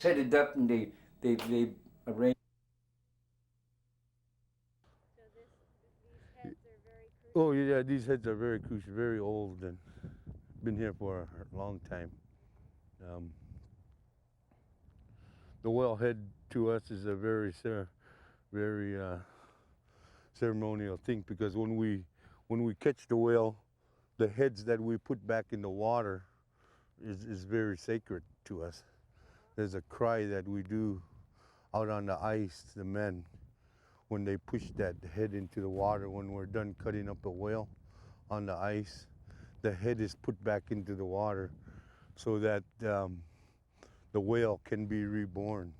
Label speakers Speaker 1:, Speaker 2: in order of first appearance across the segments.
Speaker 1: set it up and they arrange.
Speaker 2: So these heads are very crucial.
Speaker 3: Oh yeah, these heads are very crucial, very old, and been here for a long time. Um, the wellhead to us is a very ceremonial thing, because when we catch the whale, the heads that we put back in the water is very sacred to us. There's a cry that we do out on the ice, the men, when they push that head into the water. When we're done cutting up a whale on the ice, the head is put back into the water so that the whale can be reborn.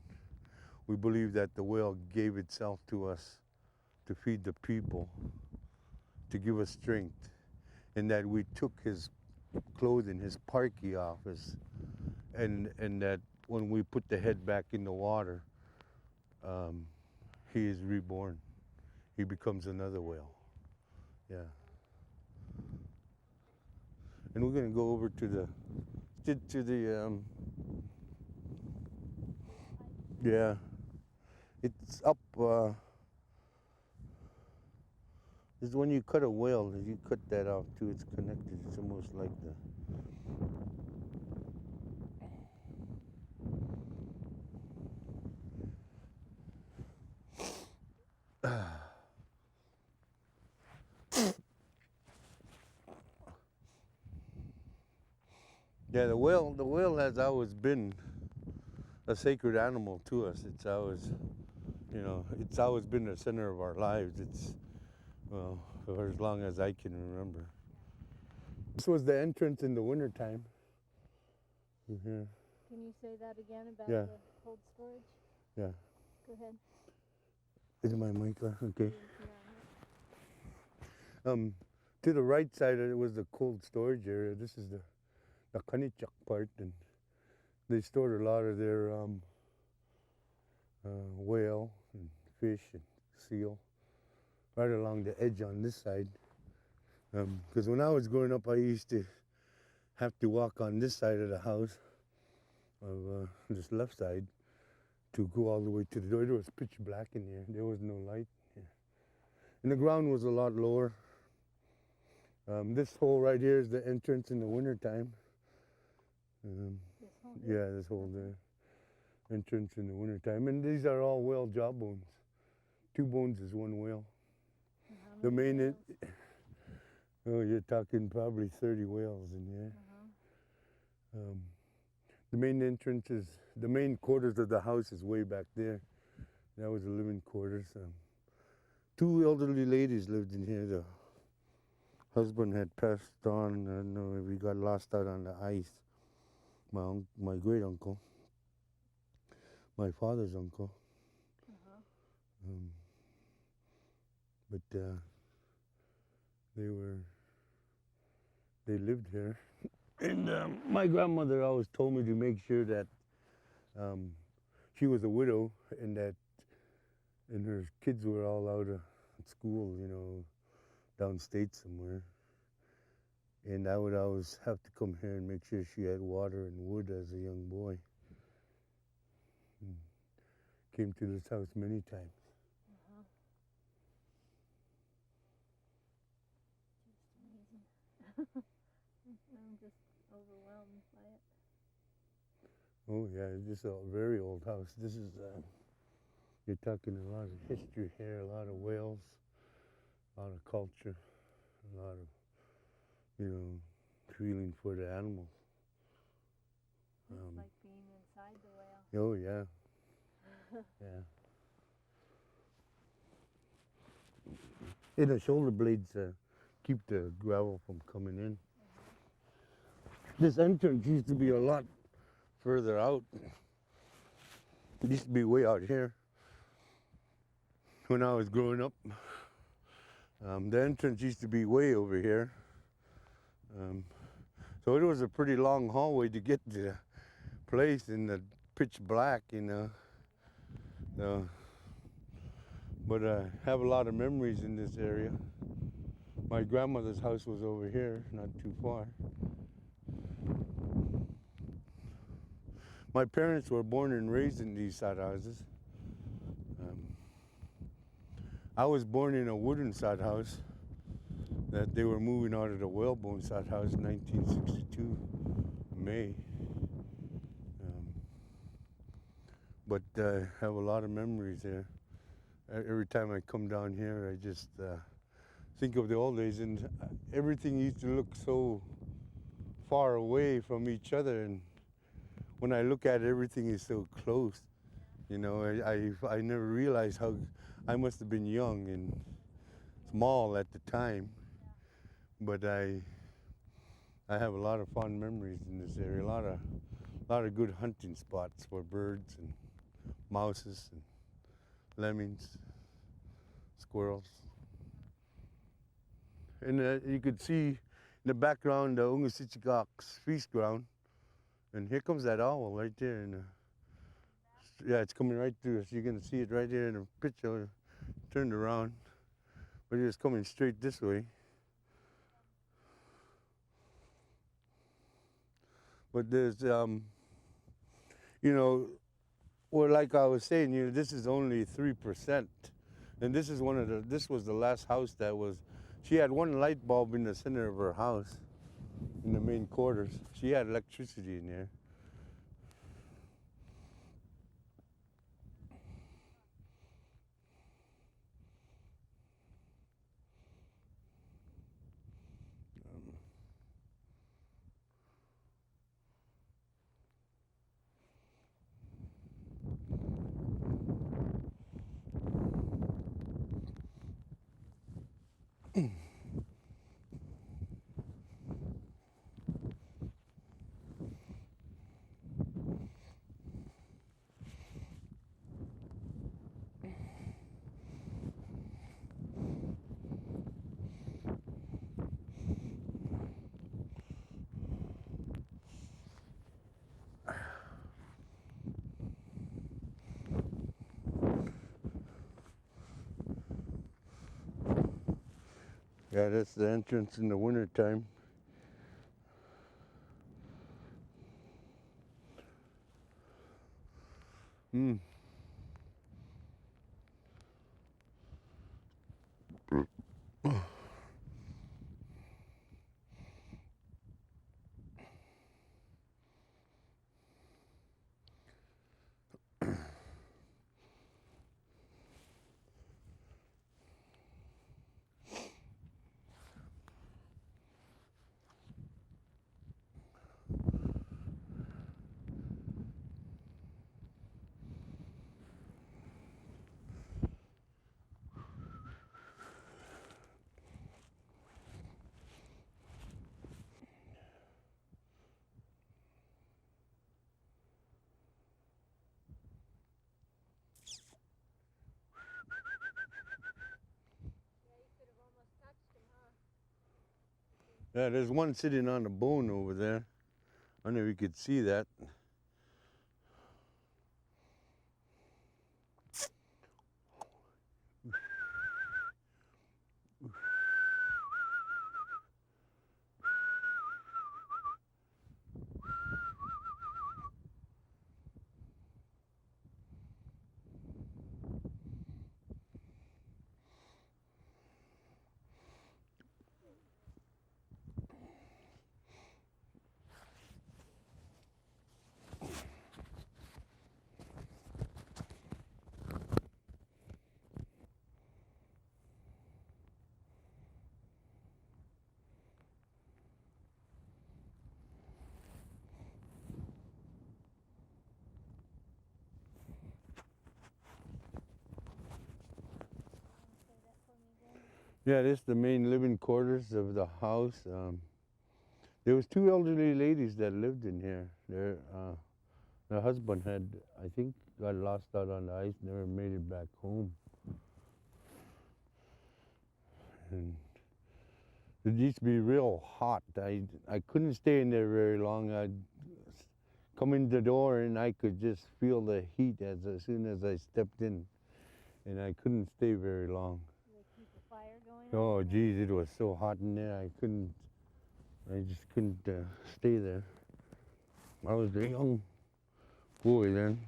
Speaker 3: We believe that the whale gave itself to us to feed the people, to give us strength, and that we took his clothing, his parky off us, and that when we put the head back in the water, he is reborn. He becomes another whale. Yeah. And we're gonna go over to the yeah. It's up. Is when you cut a whale, you cut that off too. It's connected. It's almost like the. Yeah, the whale has always been a sacred animal to us. It's always, it's always been the center of our lives. It's, well, for as long as I can remember. This was the entrance in the wintertime. Mm-hmm.
Speaker 2: Can you say that again about
Speaker 3: Yeah.
Speaker 2: the cold storage?
Speaker 3: Yeah.
Speaker 2: Go ahead.
Speaker 3: Is my mic on? Okay.
Speaker 2: Yeah.
Speaker 3: To the right side of it was the cold storage area. This is the Oomittuk part, and they stored a lot of their whale and fish and seal right along the edge on this side. Because when I was growing up, I used to have to walk on this side of the house, of this left side, to go all the way to the door. It was pitch black in here. There was no light here. And the ground was a lot lower. This hole right here is the entrance in the wintertime. Yeah, this hole there. Entrance in the wintertime. And these are all whale jaw bones. 2 bones is 1 whale. The main, oh, you're talking probably 30 whales in here. The main entrance is, the main quarters of the house is way back there. That was the living quarters. 2 elderly ladies lived in here. The husband had passed on. I don't know if he got lost out on the ice. My great uncle, my father's uncle. But they lived here. And my grandmother always told me to make sure that she was a widow, and her kids were all out of school, downstate somewhere. And I would always have to come here and make sure she had water and wood as a young boy. Came to this house many times.
Speaker 2: Just amazing. I'm just overwhelmed by it.
Speaker 3: Oh yeah, this is a very old house. This is, you're talking a lot of history here, a lot of whales, a lot of culture, a lot of, feeling for the animals.
Speaker 2: It's like being inside the whale.
Speaker 3: Oh yeah, yeah. And the shoulder blades keep the gravel from coming in. This entrance used to be a lot further out. It used to be way out here when I was growing up. The entrance used to be way over here. So it was a pretty long hallway to get to the place in the pitch black, But I have a lot of memories in this area. My grandmother's house was over here, not too far. My parents were born and raised in these sod houses. I was born in a wooden sod house that they were moving out of the whalebone sod house in 1962, May. But I have a lot of memories there. Every time I come down here, I just think of the old days, and everything used to look so far away from each other, and when I look at it, everything is so close. You know, I never realized how I must have been young and small at the time, but I have a lot of fond memories in this area. A lot of good hunting spots for birds and mouses and lemmings, squirrels. And you could see in the background the Oomittuk's feast ground. And here comes that owl right there. Yeah, it's coming right through us. You're going to see it right there in the picture. Turned around. But it's coming straight this way. But there's, you know, well, like I was saying, you know, this is only 3%. And this is this was the last house that was, she had one light bulb in the center of her house, in the main quarters. She had electricity in there. Yeah, that's the entrance in the winter time. Hmm. Yeah, there's one sitting on the bone over there. I don't know if you could see that. Yeah, this is the main living quarters of the house. There was two elderly ladies that lived in here. The husband had, I think, got lost out on the ice, never made it back home. And it used to be real hot. I couldn't stay in there very long. I'd come in the door and I could just feel the heat as soon as I stepped in, and I couldn't stay very long.
Speaker 2: Keep a fire going on?
Speaker 3: Oh, geez, it was so hot in there. I just couldn't stay there. I was a young Boy, then.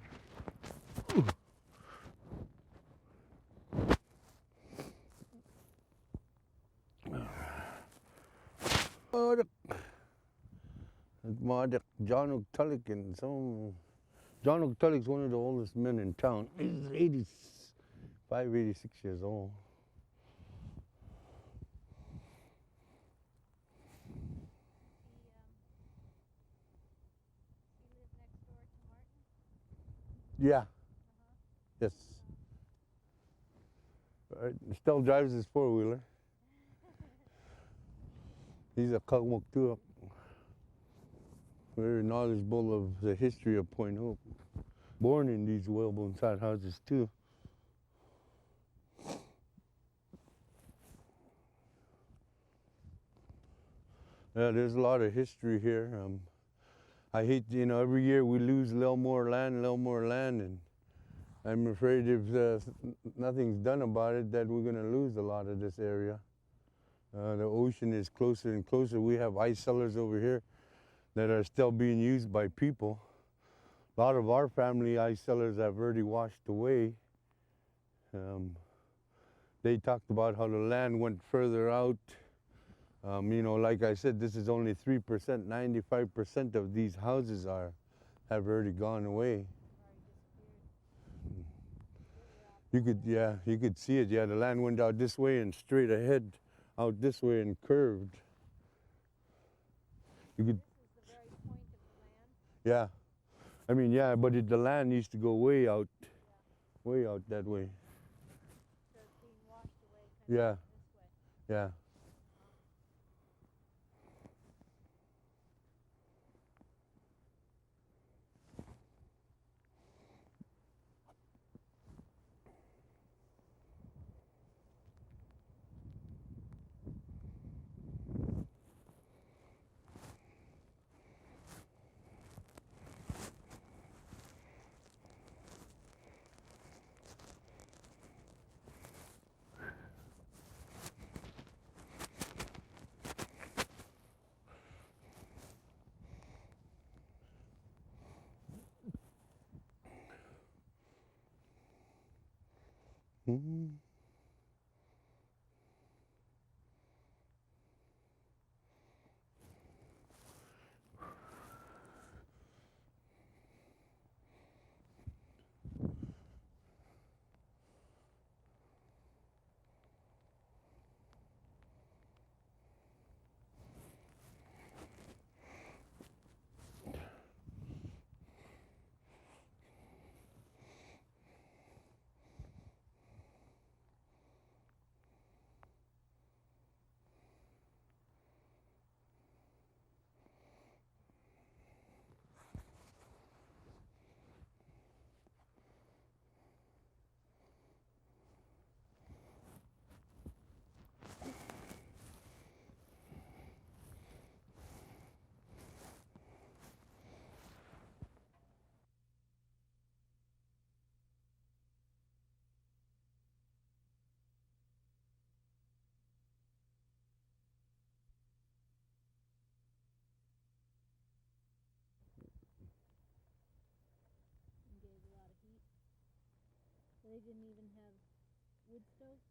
Speaker 3: John Oomittuk and some. John Oomittuk's one of the oldest men in town. He's 85, 86 years old.
Speaker 2: He lived next door to Martin?
Speaker 3: Yeah. Yes. Right. Still drives his four-wheeler. He's a Oomittuk. Very knowledgeable of the history of Point Hope. Born in these whalebone side houses too. Yeah, there's a lot of history here. I hate, every year we lose a little more land, and I'm afraid if nothing's done about it, that we're going to lose a lot of this area. The ocean is closer and closer. We have ice cellars over here that are still being used by people. A lot of our family ice cellars have already washed away. They talked about how the land went further out. Like I said, this is only 3%. 95% of these houses have already gone away. You could see it. Yeah, the land went out this way and straight ahead, out this way and curved. You could.
Speaker 2: This is the very point of the land?
Speaker 3: Yeah. But the land used to go way out that way.
Speaker 2: So it's being washed away kind
Speaker 3: Yeah.
Speaker 2: of this way.
Speaker 3: Yeah. Mm-hmm.
Speaker 2: And gave a lot of heat. So they didn't even have wood stoves?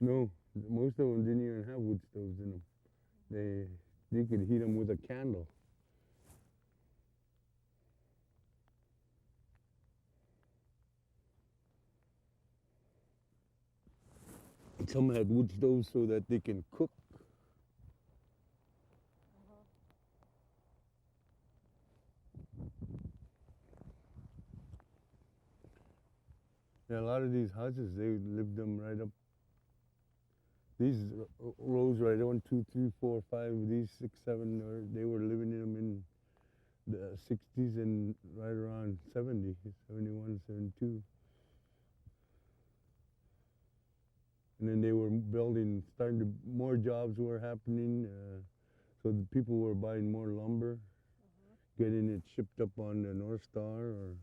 Speaker 3: No, most of them didn't even have wood stoves in them. You could heat them with a candle. Some had wood stoves so that they can cook. Yeah, a lot of these houses, they lived them right up. These rows right, 1, 2, 3, 4, 5, these 6, 7, they were living in them in the 60s and right around 70, 71, 72. And then they were building, more jobs were happening. So the people were buying more lumber, getting it shipped up on the North Star or.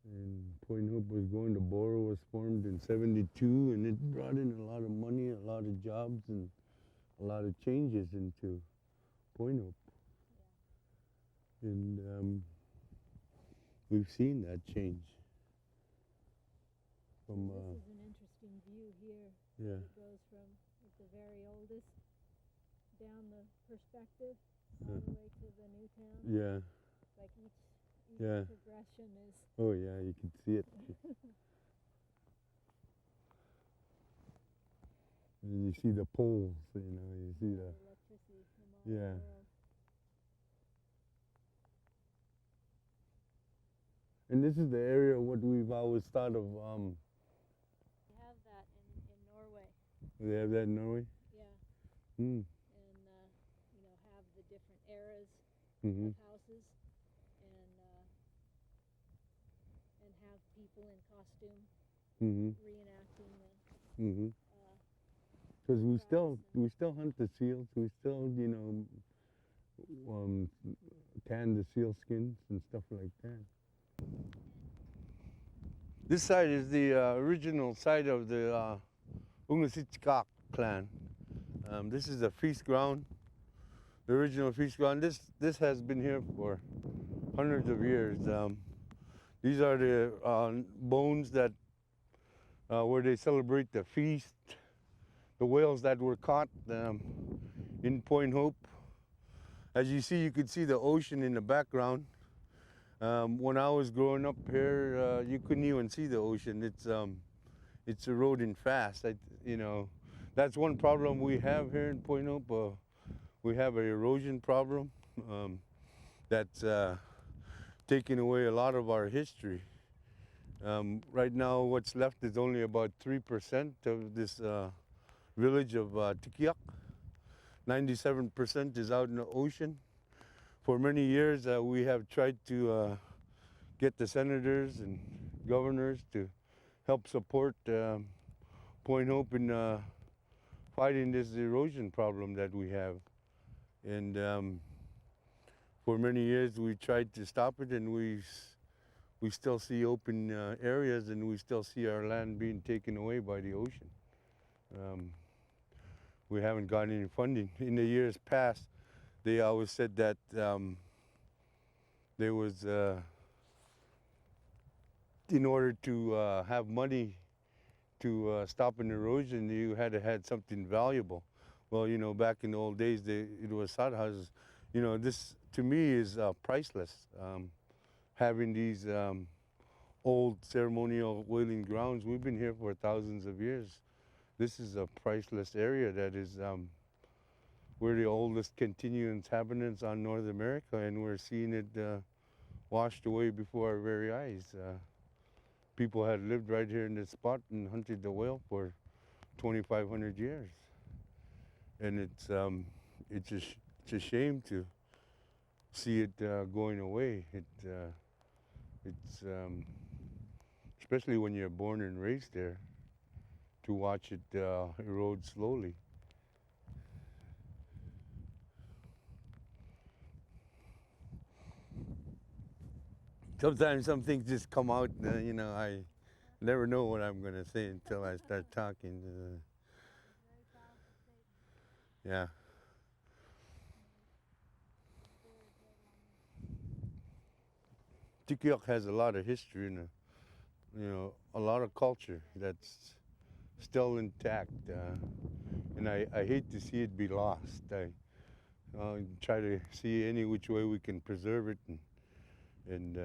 Speaker 3: And Point Hope was going, the borough was formed in 72, and it brought in a lot of money, a lot of jobs, and a lot of changes into Point Hope.
Speaker 2: Yeah.
Speaker 3: And we've seen that change from,
Speaker 2: This is an interesting view here.
Speaker 3: yeah,
Speaker 2: It goes from the very oldest down the perspective all the way to the new town.
Speaker 3: yeah,
Speaker 2: Like each
Speaker 3: yeah.
Speaker 2: progression is.
Speaker 3: Oh yeah, you can see it. And you see the poles, you see the,
Speaker 2: Electricity from all
Speaker 3: yeah.
Speaker 2: the world.
Speaker 3: And this is the area what we've always thought of,
Speaker 2: We have that in Norway.
Speaker 3: they have that in Norway?
Speaker 2: Yeah.
Speaker 3: Mm.
Speaker 2: And have the different eras
Speaker 3: Mm-hmm.
Speaker 2: of houses and have people in costume
Speaker 3: Mm-hmm.
Speaker 2: reenacting the
Speaker 3: Mm-hmm. Because we still hunt the seals. We still, tan the seal skins and stuff like that. This side is the original site of the Oomittuk clan. This is a feast ground, the original feast ground. This has been here for hundreds of years. These are the bones that where they celebrate the feast. The whales that were caught in Point Hope. As you see, you could see the ocean in the background. When I was growing up here, you couldn't even see the ocean. It's eroding fast. That's one problem we have here in Point Hope. We have an erosion problem that's taking away a lot of our history. Right now, what's left is only about 3% of this village of Tikiak. 97% is out in the ocean. For many years, we have tried to get the senators and governors to help support Point Hope in fighting this erosion problem that we have. And for many years, we tried to stop it, and we still see open areas, and we still see our land being taken away by the ocean. We haven't gotten any funding. In the years past, they always said that there was, in order to have money to stop an erosion, you had to have something valuable. Well, back in the old days, it was sod houses. This to me is priceless. Having these old ceremonial whaling grounds, we've been here for thousands of years. This is a priceless area that is we're the oldest continuous inhabitants on North America, and we're seeing it washed away before our very eyes. People had lived right here in this spot and hunted the whale for 2,500 years, and it's a shame to see it going away. It's especially when you're born and raised there, to watch it erode slowly. Sometimes some things just come out, I never know what I'm going to say until I start talking.
Speaker 2: Very powerful statement.
Speaker 3: Yeah. Tikiak has a lot of history and a lot of culture that's still intact, and I hate to see it be lost. I try to see any which way we can preserve it and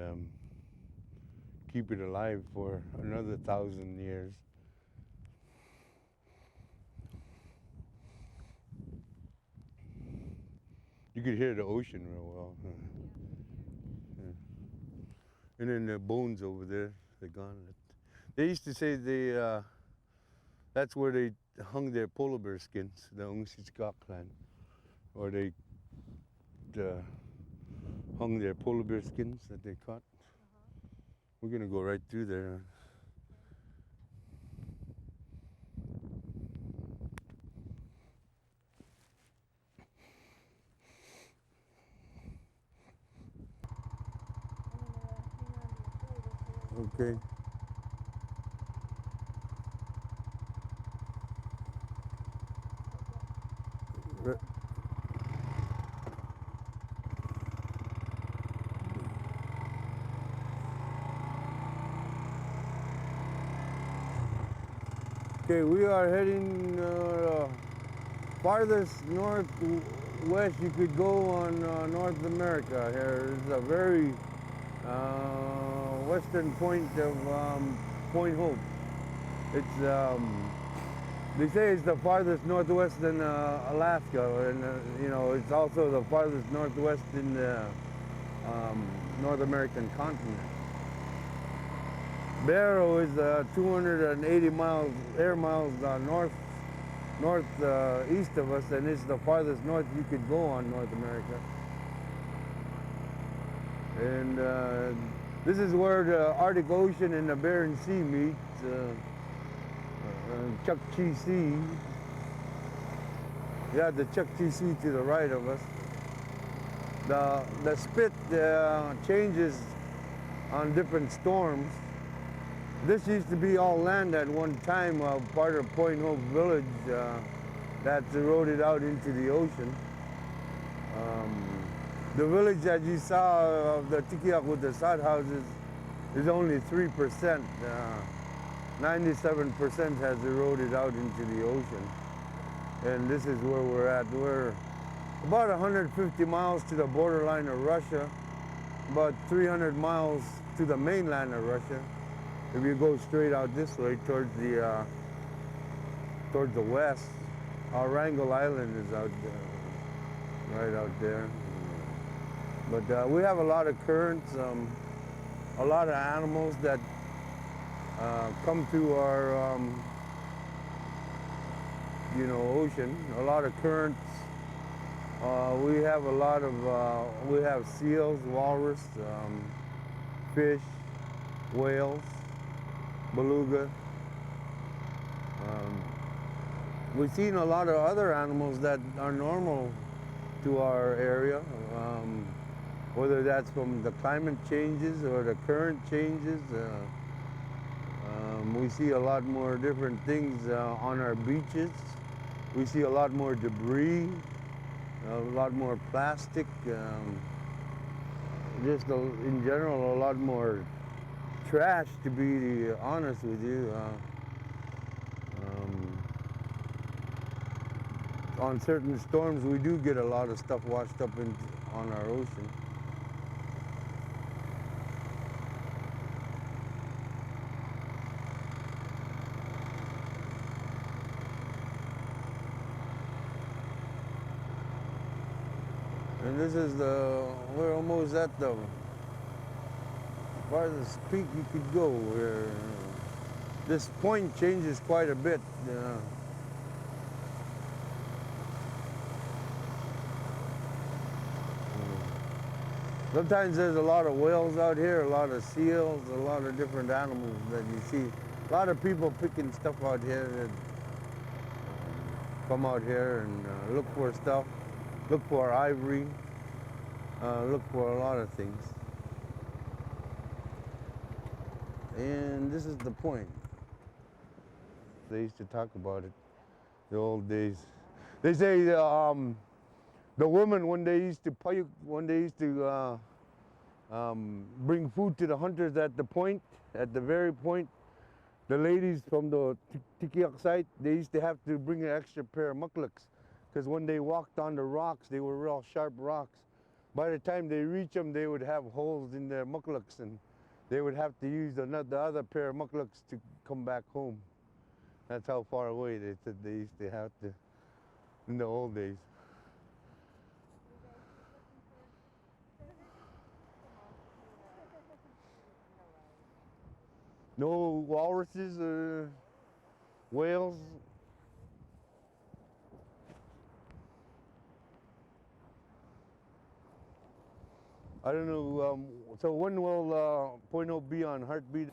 Speaker 3: keep it alive for another 1,000 years. You could hear the ocean real well. Huh? Yeah. And then the bones over there, they're gone. They used to say that's where they hung their polar bear skins, the Oomittuk clan, or they hung their polar bear skins that they caught. We're gonna go right through there. Okay. Okay, we are heading farthest northwest you could go on North America. Here is a very western point of Point Hope. It's they say it's the farthest northwest in Alaska, and you know, it's also the farthest northwest in the North American continent. Barrow is 280 miles, air miles northeast of us, and it's the farthest north you could go on North America. And this is where the Arctic Ocean and the Bering Sea meet. Chukchi Sea. Yeah, the Chukchi Sea to the right of us. The spit changes on different storms. This used to be all land at one time, part of Point Hope Village that's eroded out into the ocean. The village that you saw of the Tikiak with the sod houses is only 3%. 97% has eroded out into the ocean. And this is where we're at. We're about 150 miles to the borderline of Russia, about 300 miles to the mainland of Russia. If you go straight out this way towards the west, Wrangel Island is out right out there. But we have a lot of currents, a lot of animals that come to our, you know, ocean. A lot of currents. We have a lot of, we have seals, walrus, fish, whales, beluga. We've seen a lot of other animals that are normal to our area, whether that's from the climate changes or the current changes. We see a lot more different things on our beaches. We see a lot more debris, a lot more plastic, just in general a lot more trash, to be honest with you. On certain storms we do get a lot of stuff washed up on our ocean. And this is we're almost at the farthest peak you could go. This point changes quite a bit. Sometimes there's a lot of whales out here, a lot of seals, a lot of different animals that you see. A lot of people picking stuff out here that come out here and look for stuff, look for ivory, look for a lot of things. And this is the point. They used to talk about it, the old days. They say the women, when they used to bring food to the hunters at the point, at the very point, the ladies from the Tikiak site, they used to have to bring an extra pair of muklaks, because when they walked on the rocks, they were real sharp rocks. By the time they reach them, they would have holes in their muklaks, and they would have to use the other pair of muklaks to come back home. That's how far away they said they used to have to in the old days. No walruses or whales? I don't know. So when will Point Hope be on Heartbeat?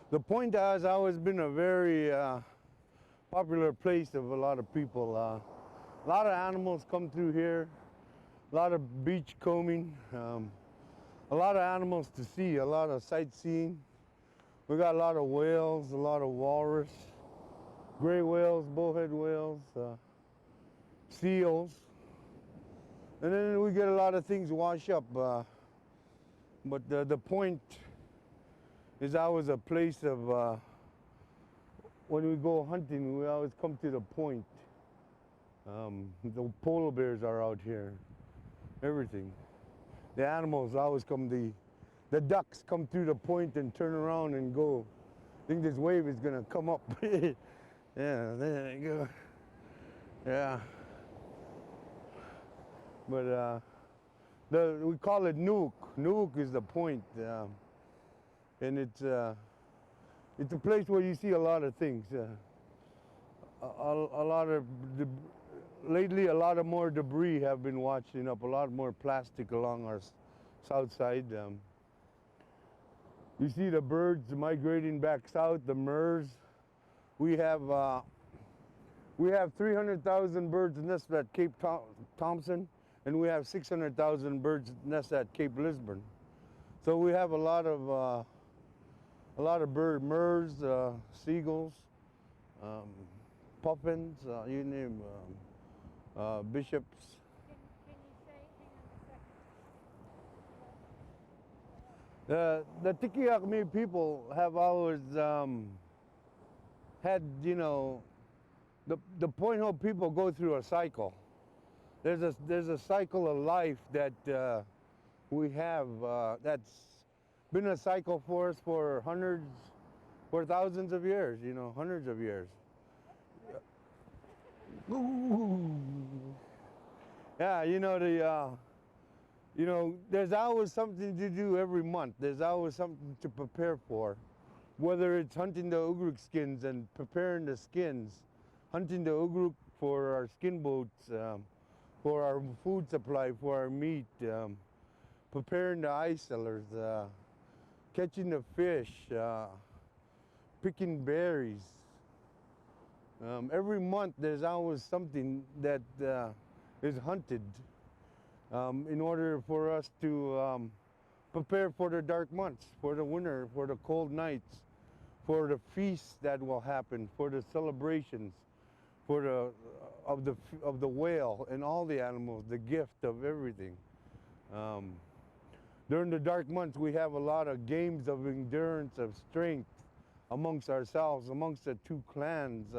Speaker 3: The point has always been a very popular place of a lot of people. A lot of animals come through here, a lot of beach combing, a lot of animals to see, a lot of sightseeing. We got a lot of whales, a lot of walrus, gray whales, bowhead whales, seals. And then we get a lot of things wash up. But the point is always a place of, when we go hunting, we always come to the point. The polar bears are out here, everything. The animals always come, the ducks come through the point and turn around and go. I think this wave is gonna come up. Yeah, there you go. Yeah. But we call it Nuuk. Nuuk is the point. And it's a place where you see a lot of things. A lot of, lately a lot of more debris have been washing up, a lot more plastic along our south side. You see the birds migrating back south, the murres. We have 300,000 birds nest at Cape Thompson, and we have 600,000 birds nest at Cape Lisbon. So we have a lot of murres, seagulls, puffins, you name, bishops.
Speaker 2: Can you say, hang on a second.
Speaker 3: The Tikiakmi people have always had, you know, the point how people go through a cycle. There's a cycle of life that we have that's been a cycle for us for thousands of years, you know, hundreds of years. Yeah, you know, there's always something to do every month. There's always something to prepare for, whether it's hunting the ugruk skins and preparing the skins, hunting the ugruk for our skin boats, for our food supply, for our meat, preparing the ice cellars, catching the fish, picking berries. Every month there's always something that is hunted in order for us to prepare for the dark months, for the winter, for the cold nights, for the feasts that will happen, for the celebrations, for of the whale and all the animals, the gift of everything. During the dark months, we have a lot of games of endurance, of strength amongst ourselves, amongst the two clans.